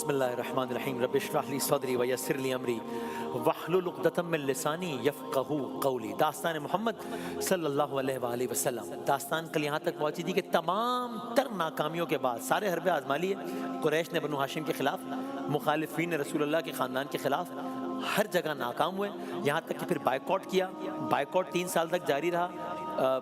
بسم اللہ الرحمن الرحیم رب اشرح لی صدری ویسر لی امری واحلل عقدۃ من لسانی یفقہوا قولی۔ داستان محمد صلی اللہ علیہ وآلہ وسلم، داستان کل یہاں تک پہنچی تھی کہ تمام تر ناکامیوں کے بعد سارے حربے آزما لیے، قریش نے بنو ہاشم کے خلاف، مخالفین رسول اللہ کے خاندان کے خلاف، ہر جگہ ناکام ہوئے، یہاں تک کہ پھر بائیکاٹ کیا۔ بائیکاٹ 3 سال تک جاری رہا۔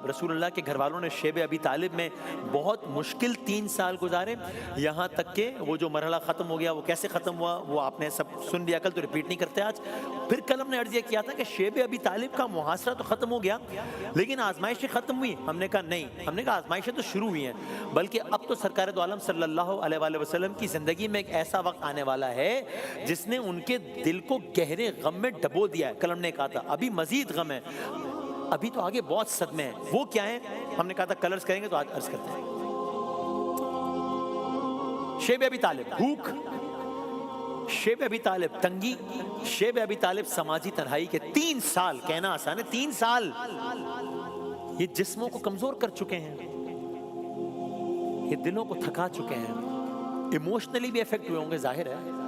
رسول اللہ کے گھر والوں نے شیب ابی طالب میں بہت مشکل 3 سال گزارے، یہاں تک کہ وہ جو مرحلہ ختم ہو گیا، وہ کیسے ختم ہوا وہ آپ نے سب سن لیا، کل تو ریپیٹ نہیں کرتے آج۔ پھر کل ہم نے عرض یہ کیا تھا کہ شیب ابی طالب کا محاصرہ تو ختم ہو گیا، لیکن آزمائشیں ختم ہوئی؟ ہم نے کہا نہیں، ہم نے کہا آزمائشیں تو شروع ہوئی ہیں، بلکہ اب تو سرکار دو عالم صلی اللہ علیہ وآلہ وسلم کی زندگی میں ایک ایسا وقت آنے والا ہے جس نے ان کے دل کو گہرے غم میں ڈبو دیا ہے۔ کل ہم نے کہا تھا ابھی مزید غم ہے، ابھی تو آگے بہت صدمے ہیں۔ وہ کیا ہیں؟ ہم نے کہا تھا کل عرض کریں گے، تو آج عرض کرتے ہیں۔ شیب ابی طالب بھوک، شیب ابی طالب تنگی، شیب ابی طالب سماجی تنہائی کے 3 سال، کہنا آسان ہے 3 سال، یہ جسموں کو کمزور کر چکے ہیں، یہ دلوں کو تھکا چکے ہیں، ایموشنلی بھی افیکٹ ہوئے ہوں گے، ظاہر ہے۔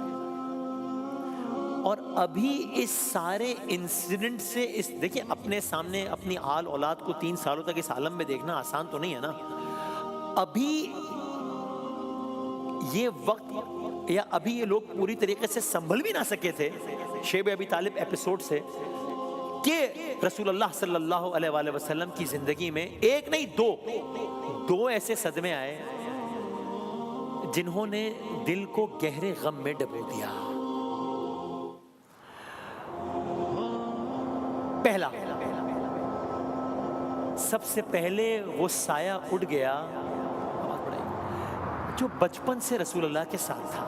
اور ابھی اس سارے انسیڈنٹ سے دیکھیں اپنے سامنے اپنی آل اولاد کو 3 سالوں تک اس عالم میں دیکھنا آسان تو نہیں ہے نا۔ ابھی یہ وقت یا ابھی یہ لوگ پوری طریقے سے سنبھل بھی نہ سکے تھے شیب ابی طالب ایپیسوڈ سے، کہ رسول اللہ صلی اللہ علیہ وآلہ وسلم کی زندگی میں ایک نہیں دو ایسے صدمے آئے جنہوں نے دل کو گہرے غم میں ڈبو دیا۔ پہلا، سب سے پہلے وہ سایہ اٹھ گیا جو بچپن سے رسول اللہ کے ساتھ تھا،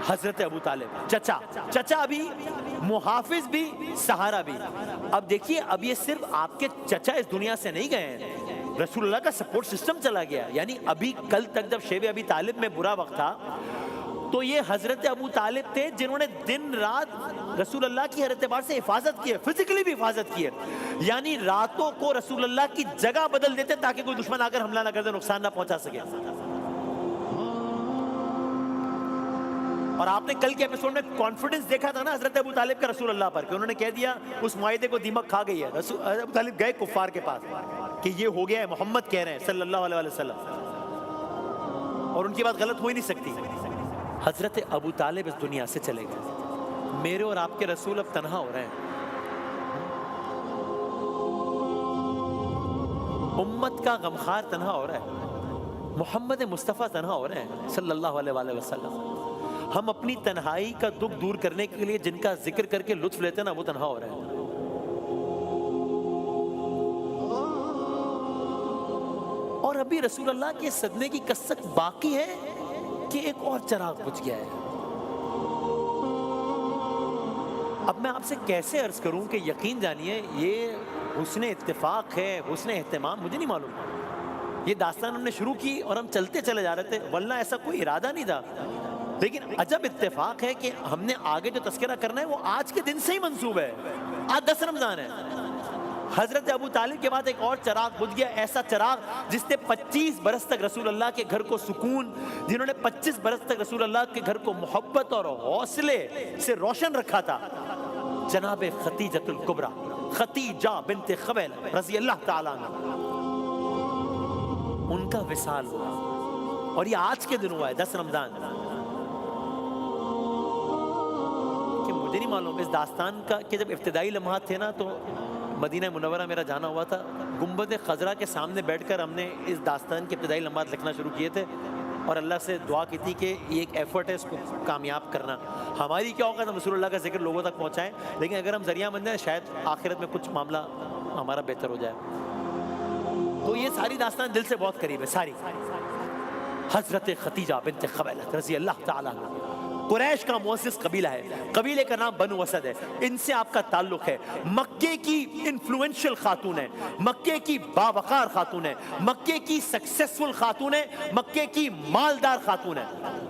حضرت ابو طالب، چچا بھی، محافظ بھی، سہارا بھی۔ اب دیکھیے، اب یہ صرف آپ کے چچا اس دنیا سے نہیں گئے ہیں، رسول اللہ کا سپورٹ سسٹم چلا گیا۔ یعنی ابھی کل تک جب شیب ابی طالب میں برا وقت تھا تو یہ حضرت ابو طالب تھے جنہوں نے دن رات رسول اللہ کی ہر اعتبار سے حفاظت کی ہے، فزیکلی بھی حفاظت کی ہے۔ یعنی راتوں کو رسول اللہ کی جگہ بدل دیتے تاکہ کوئی دشمن آ کر حملہ نہ کر دے، نقصان نہ پہنچا سکے۔ اور آپ نے کل کے ایپیسوڈ میں کانفیڈنس دیکھا تھا نا حضرت ابو طالب کا رسول اللہ پر، کہ انہوں نے کہہ دیا اس معاہدے کو دیمک کھا گئی ہے۔ ابو طالب گئے کفار کے پاس کہ یہ ہو گیا ہے، محمد کہہ رہے ہیں صلی اللہ علیہ وسلم، اور ان کی بات غلط ہو ہی نہیں سکتی۔ حضرت ابو طالب اس دنیا سے چلے گئے، میرے اور آپ کے رسول اب تنہا ہو رہے ہیں، امت کا غمخار تنہا ہو رہا ہے، محمد مصطفیٰ تنہا ہو رہے ہیں صلی اللہ علیہ وآلہ وسلم۔ ہم اپنی تنہائی کا دکھ دور کرنے کے لیے جن کا ذکر کر کے لطف لیتے ہیں نا، وہ تنہا ہو رہے ہیں۔ اور ابھی رسول اللہ کے صدمے کی کثرت باقی ہے کہ ایک اور چراغ بجھ گیا ہے۔ اب میں آپ سے کیسے عرض کروں کہ یقین جانیے یہ حسن اتفاق ہے، حسن اہتمام، مجھے نہیں معلوم۔ یہ داستان ہم نے شروع کی اور ہم چلتے چلے جا رہے تھے، ورنہ ایسا کوئی ارادہ نہیں تھا، لیکن عجب اتفاق ہے کہ ہم نے آگے جو تذکرہ کرنا ہے وہ آج کے دن سے ہی منسوب ہے۔ آج 10 رمضان ہے۔ حضرت ابو طالب کے بعد ایک اور چراغ بجھ گیا، ایسا چراغ جس نے 25 برس تک رسول اللہ کے گھر کو سکون، جنہوں نے 25 برس تک رسول اللہ کے گھر کو محبت اور حوصلے سے روشن رکھا تھا، جناب خدیجۃ الکبریٰ، خدیجہ بنت خویلد رضی اللہ تعالیٰ عنہ، ان کا وصال ہوا، اور یہ آج کے دن ہوا ہے 10 رمضان۔ کہ مجھے نہیں معلوم اس داستان کا کہ جب ابتدائی لمحات تھے نا تو مدینہ منورہ میرا جانا ہوا تھا، گنبد خضرا کے سامنے بیٹھ کر ہم نے اس داستان کے ابتدائی لمحات لکھنا شروع کیے تھے، اور اللہ سے دعا کی تھی کہ یہ ایک ایفرٹ ہے، اس کو کامیاب کرنا۔ ہماری کیا ہوگا ہم رسول اللہ کا ذکر لوگوں تک پہنچائیں، لیکن اگر ہم ذریعہ بن جائیں شاید آخرت میں کچھ معاملہ ہمارا بہتر ہو جائے۔ تو یہ ساری داستان دل سے بہت قریب ہے، ساری۔ حضرت خدیجہ بنت خویلد رضی اللہ تعالیٰ عنہ قریش کا مؤسس قبیلہ ہے، قبیلے کا نام بنو اسد ہے، ان سے آپ کا تعلق ہے۔ مکے کی انفلوئنشل خاتون ہے، مکے کی باوقار خاتون ہے، مکے کی سکسیسفل خاتون ہے، مکے کی مالدار خاتون ہے۔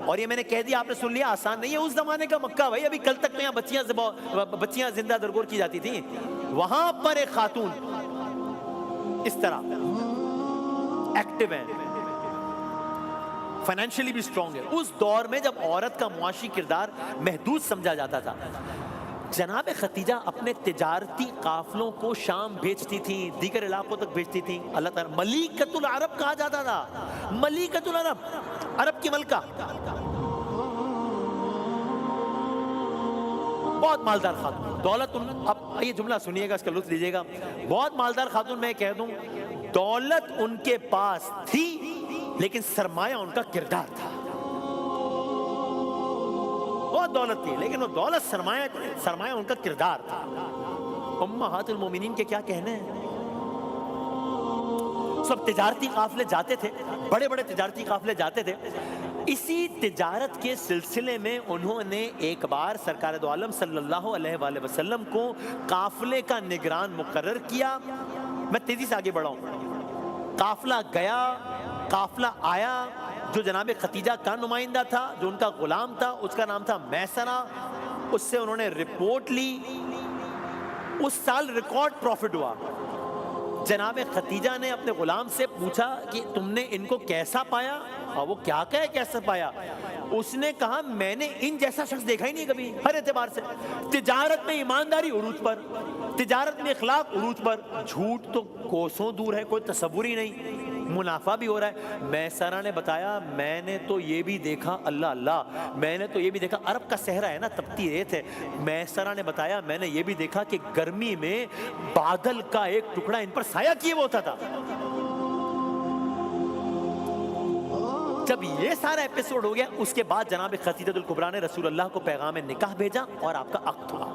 اور یہ میں نے کہہ دیا، آپ نے سن لیا، آسان نہیں ہے۔ اس زمانے کا مکہ بھائی، ابھی کل تک یہاں بچیاں زندہ درگور کی جاتی تھیں، وہاں پر ایک خاتون اس طرح ایکٹیو ہیں، فائنینشلی بھی سٹرونگ ہے. اس دور میں جب عورت کا معاشی کردار محدود سمجھا جاتا تھا، جناب خدیجہ اپنے تجارتی قافلوں کو شام بھیجتی تھیں، دیگر علاقوں تک بھیجتی تھیں. اللہ تعالیٰ ملیکۃ العرب کہا جاتا تھا، ملیکۃ العرب، عرب کی ملکہ. بہت مالدار خاتون، دولت اب یہ جملہ سنیے گا، اس کا لطف لیجیے گا. بہت مالدار خاتون، میں کہہ دوں دولت ان کے پاس تھی لیکن سرمایہ ان کا کردار تھا. بہت دولت تھی لیکن وہ دولت سرمایہ ان کا کردار تھا. امہات المومنین کے کیا کہنے ہیں. سب تجارتی قافلے جاتے تھے، بڑے بڑے تجارتی قافلے جاتے تھے. اسی تجارت کے سلسلے میں انہوں نے ایک بار سرکار دو عالم صلی اللہ علیہ وآلہ وسلم کو قافلے کا نگران مقرر کیا. میں تیزی سے آگے بڑھاؤں. قافلہ گیا، قافلہ آیا، جو جناب خدیجہ کا نمائندہ تھا، جو ان کا غلام تھا، اس کا نام تھا میسرہ. اس سے انہوں نے رپورٹ لی. اس سال ریکارڈ پروفٹ ہوا. جناب خدیجہ نے اپنے غلام سے پوچھا کہ تم نے ان کو کیسا پایا؟ اور وہ کیا کہے کیسا پایا؟ اس نے کہا میں نے ان جیسا شخص دیکھا ہی نہیں کبھی، ہر اعتبار سے. تجارت میں ایمانداری عروج پر، تجارت میں اخلاق عروج پر، جھوٹ تو کوسوں دور ہے، کوئی تصور ہی نہیں، منافع بھی ہو رہا ہے. میسرہ نے بتایا میں نے تو یہ بھی دیکھا، اللہ اللہ، میں نے تو یہ بھی دیکھا، عرب کا صحرا ہے نا، تپتی ریت ہے. میسرہ نے بتایا میں نے یہ بھی دیکھا کہ گرمی میں بادل کا ایک ٹکڑا ان پر سایہ کیے ہوتا تھا. جب یہ سارا ایپیسوڈ ہو گیا، اس کے بعد جناب خدیجہ الکبریٰ نے رسول اللہ کو پیغام نکاح بھیجا اور آپ کا عقد ہوا.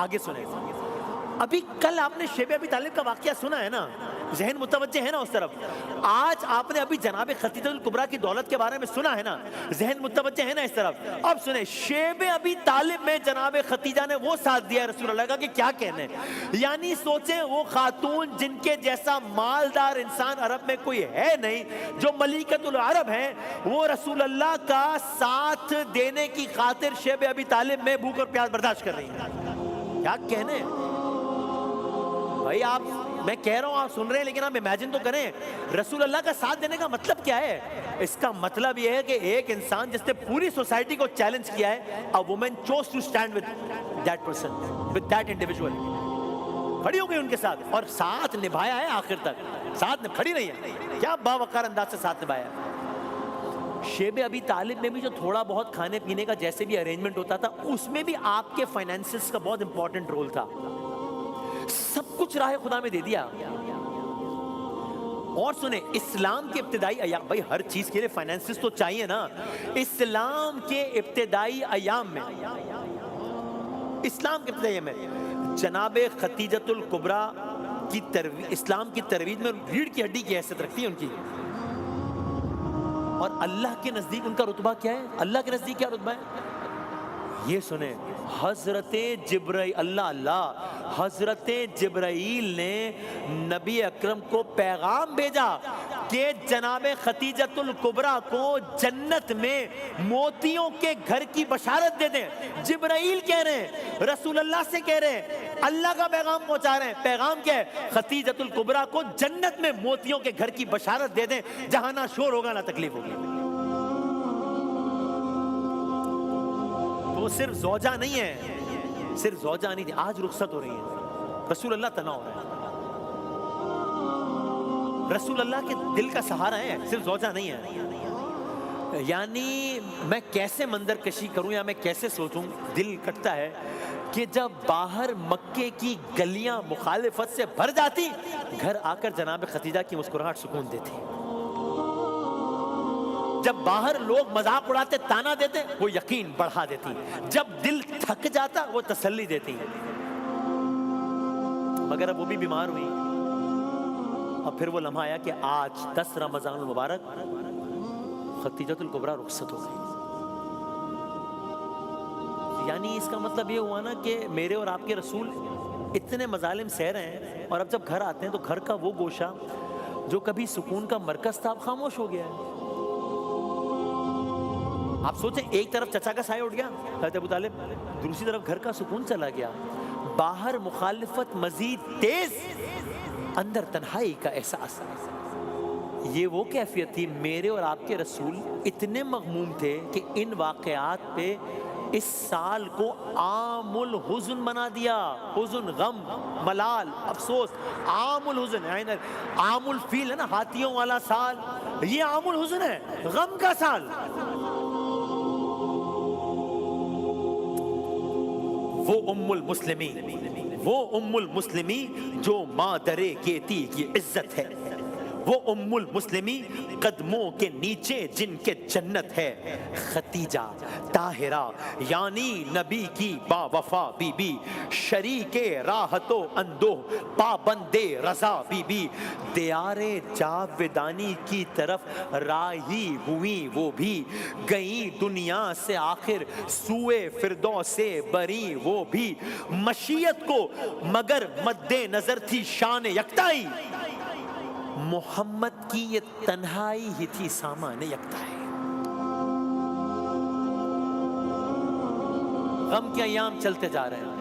آگے سنیں. ابھی کل آپ نے شیب ابی طالب کا واقعہ سنا ہے نا، ذہن متوجہ ہے نا اس طرف. آج آپ نے ابھی جناب خدیجہ الکبریٰ کی دولت کے بارے میں سنا ہے نا، ذہن متوجہ ہے نا اس طرف. اب سنیں شیب ابی طالب میں جناب خدیجہ نے وہ ساتھ دیا رسول اللہ کا کہ کیا کہنے. یعنی سوچیں وہ خاتون جن کے جیسا مالدار انسان عرب میں کوئی ہے نہیں، جو ملیکۃ العرب ہیں، وہ رسول اللہ کا ساتھ دینے کی خاطر شیب ابی طالب میں بھوک اور پیاس برداشت کر رہی ہیں. کیا کہنے بھائی. آپ، میں کہہ رہا ہوں آپ سن رہے ہیں لیکن آپ امیجن تو کریں، رسول اللہ کا ساتھ دینے کا مطلب کیا ہے؟ اس کا مطلب یہ ہے کہ ایک انسان جس نے پوری سوسائٹی کو چیلنج کیا ہے، a woman chose to stand with that person, with that individual. کھڑی ہو گئی ان کے ساتھ اور ساتھ نبھایا ہے آخر تک. ساتھ کھڑی نہیں ہے، کیا باوقار انداز سے ساتھ نبھایا ہے. شیب ابی طالب میں بھی جو تھوڑا بہت کھانے پینے کا جیسے بھی ارینجمنٹ ہوتا تھا، اس میں بھی آپ کے فائنینسز کا بہت امپورٹنٹ رول تھا. سب کچھ راہ خدا میں دے دیا. اور سنیں اسلام کے ابتدائی ایام، بھائی ہر چیز کے لیے فائنینسز تو چاہیے نا. اسلام کے ابتدائی ایام میں، اسلام کے ابتدائی میں جناب خدیجہ الکبریٰ کی اسلام کی ترویج میں ریڑھ کی ہڈی کی حیثیت رکھتی ہے ان کی. اور اللہ کے نزدیک ان کا رتبہ کیا ہے؟ اللہ کے نزدیک کیا رتبہ ہے یہ سنیں. حضرت جبرائیل، اللہ اللہ، حضرت جبرائیل نے نبی اکرم کو پیغام بھیجا کہ جناب خدیجہ الکبریٰ کو جنت میں موتیوں کے گھر کی بشارت دے دیں. جبرائیل کہہ رہے ہیں، رسول اللہ سے کہہ رہے ہیں، اللہ کا پیغام پہنچا رہے ہیں. پیغام کیا ہے؟ خدیجہ الکبریٰ کو جنت میں موتیوں کے گھر کی بشارت دے دیں، جہاں نہ شور ہوگا نہ تکلیف ہوگی. وہ صرف زوجہ نہیں ہے، صرف زوجہ نہیں تھی. آج رخصت ہو رہی ہے، رسول اللہ تنہا ہو رہا ہے. رسول اللہ کے دل کا سہارا ہے، صرف زوجہ نہیں ہے. یعنی میں کیسے منظر کشی کروں یا میں کیسے سوچوں، دل کٹتا ہے کہ جب باہر مکے کی گلیاں مخالفت سے بھر جاتی، گھر آ کر جناب خدیجہ کی مسکراہٹ سکون دیتی. جب باہر لوگ مذاق اڑاتے، تانا دیتے، وہ یقین بڑھا دیتی. جب دل تھک جاتا، وہ تسلی دیتی. مگر اب وہ بھی بیمار ہوئی اور پھر وہ لمحہ آیا کہ آج 10 رمضان المبارک خدیجہ الکبریٰ رخصت ہو گئی. یعنی اس کا مطلب یہ ہوا نا کہ میرے اور آپ کے رسول اتنے مظالم سہ رہے ہیں، اور اب جب گھر آتے ہیں تو گھر کا وہ گوشہ جو کبھی سکون کا مرکز تھا اب خاموش ہو گیا ہے. آپ سوچیں، ایک طرف چچا کا سایہ اٹھ گیا حضرت ابو طالب، دوسری طرف گھر کا سکون چلا گیا. باہر مخالفت مزید تیز، اندر تنہائی کا احساس. یہ وہ کیفیت تھی، میرے اور آپ کے رسول اتنے مغموم تھے کہ ان واقعات پہ اس سال کو عام الحزن بنا دیا. حزن، غم، ملال، افسوس. عام الحزن، عام الفیل ہے نا، ہاتھیوں والا سال، یہ عام الحزن ہے، غم کا سال. وہ ام المسلمین جو مادر گیتی کی عزت ہے، وہ ام المسلمین قدموں کے نیچے جن کے جنت ہے. خدیجہ طاہرہ یعنی نبی کی با وفا بی بی، شریک راحت و اندوہ پابند رضا بی بی، دیار جاودانی کی طرف راہی ہوئی وہ بھی، گئیں دنیا سے آخر سوئے فردوس سے بری وہ بھی. مشیت کو مگر مد نظر تھی شان یکتائی، محمد کی یہ تنہائی ہی تھی سامان یکتائی. غم کے ایام چلتے جا رہے ہیں،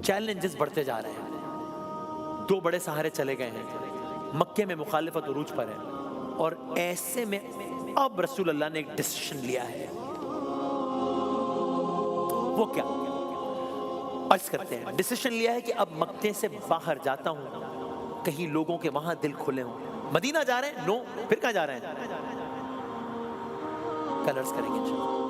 چیلنجز بڑھتے جا رہے ہیں. 2 بڑے سہارے چلے گئے ہیں، مکے میں مخالفت عروج پر ہے، اور ایسے میں اب رسول اللہ نے ایک ڈیسیشن لیا ہے. وہ کیا؟ عرض کرتے ہیں ڈیسیشن لیا ہے کہ اب مکے سے باہر جاتا ہوں، کہیں لوگوں کے وہاں دل کھلے ہوں. مدینہ جا رہے ہیں؟ نو. پھر کہاں جا رہے ہیں؟ کل عرض کریں گے انشاءاللہ.